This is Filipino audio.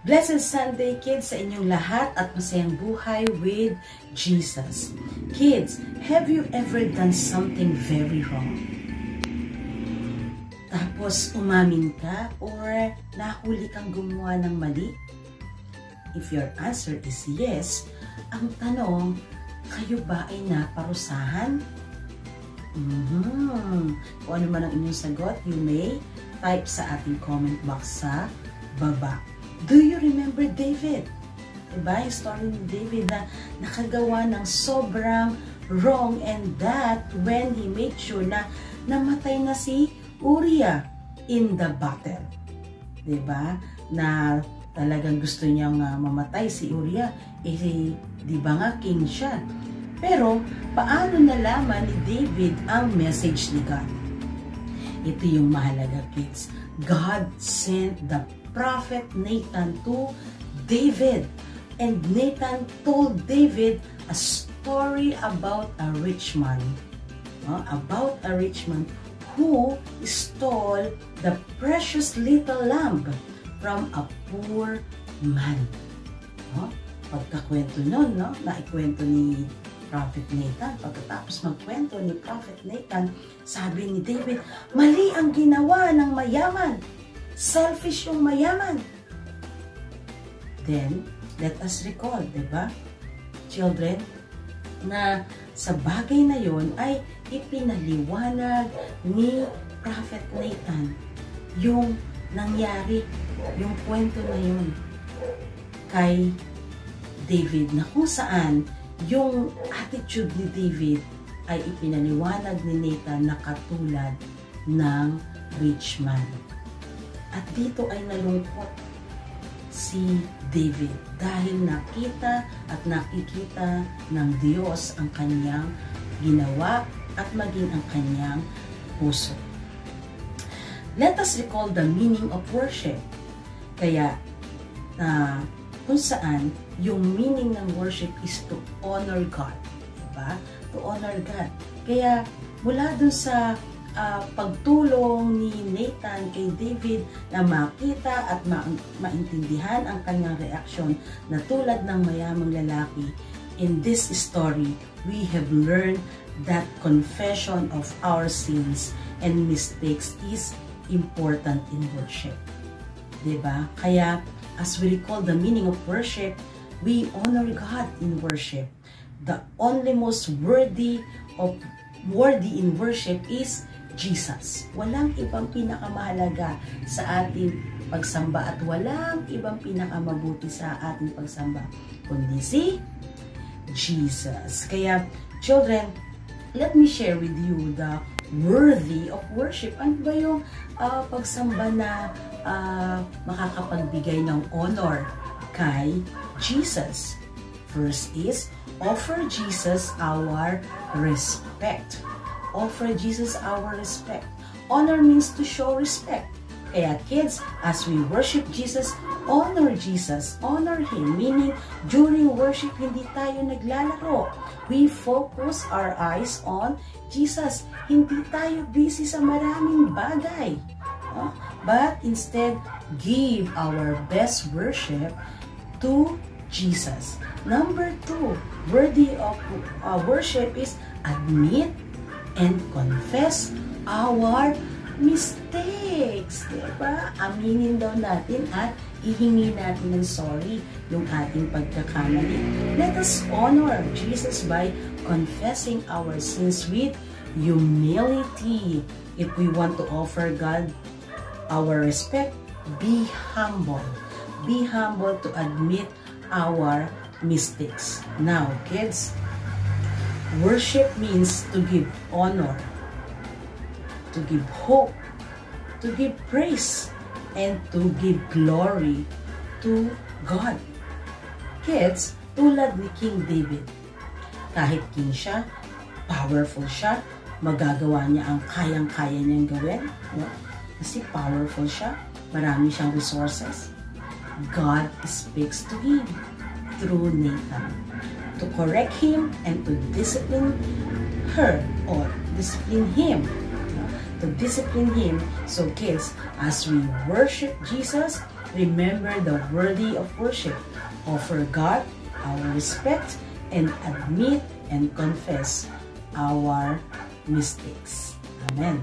Blessed Sunday, kids, sa inyong lahat at masayang buhay with Jesus. Kids, have you ever done something very wrong? Tapos umamin ka or nahuli kang gumawa ng mali? If your answer is yes, ang tanong, kayo ba ay naparusahan? Kung ano man ang inyong sagot, you may type sa ating comment box sa baba. Do you remember David? Diba? Yung story ni David na nakagawa ng sobrang wrong, and that when he made sure na namatay na si Uriah in the battle. Diba? Na talagang gusto niyang mamatay si Uriah. Diba nga king siya? Pero paano nalaman ni David ang message ni God? Ito yung mahalaga, kids. God sent the prophet Nathan to David, and Nathan told David a story about a rich man, who stole the precious little lamb from a poor man. Pagkakwento nun, naikwento ni Prophet Nathan. Pagkatapos magkwento ni Prophet Nathan, sabi ni David, mali ang ginawa ng mayaman. Selfish yung mayaman. Then, let us recall, diba? Children, na sa bagay na yon ay ipinaliwanag ni Prophet Nathan yung nangyari, yung kwento na yun kay David, na kung saan yung attitude ni David ay ipinaliwanag ni Nathan na katulad ng rich man. At dito ay nalungkot si David dahil nakita at nakikita ng Diyos ang kanyang ginawa at maging ang kanyang puso. Let us recall the meaning of worship. Kaya, kung saan yung meaning ng worship is to honor God. Diba? To honor God. Kaya, mula dun sa pagtulong ni Nathan kay David na makita at maintindihan ang kanyang reaksyon na tulad ng mayamang lalaki, in this story, we have learned that confession of our sins and mistakes is important in worship. Diba? Kaya, as we recall the meaning of worship, we honor God in worship. The only most worthy in worship is Jesus. Walang ibang pinakamahalaga sa ating pagsamba at walang ibang pinakamabuti sa ating pagsamba kundi si Jesus. Kaya, children, let me share with you the worthy of worship. Ano ba yung pagsamba na makakapagbigay ng honor kay Jesus? First is, offer Jesus our respect. Offer Jesus our respect. Honor means to show respect. Kaya kids, as we worship Jesus, honor Jesus. Honor Him. Meaning, during worship, hindi tayo naglalaro. We focus our eyes on Jesus. Hindi tayo busy sa maraming bagay. But instead, give our best worship to Jesus. Number 2, worthy of worship is admit and confess our mistakes. Diba? Aminin daw natin at ihingi natin ng sorry yung ating pagkakamali. Let us honor Jesus by confessing our sins with humility. If we want to offer God our respect, be humble. Be humble to admit our mistakes. Now, kids, worship means to give honor, to give hope, to give praise, and to give glory to God. Kids, tulad ni King David, kahit king siya, powerful siya, magagawa niya ang kayang-kaya niyang gawin. Kasi powerful siya, marami siyang resources. God speaks to him through Nathan to correct him and to discipline her or discipline him. To discipline him. So kids, as we worship Jesus, remember the worthy of worship, offer God our respect, and admit and confess our mistakes. Amen.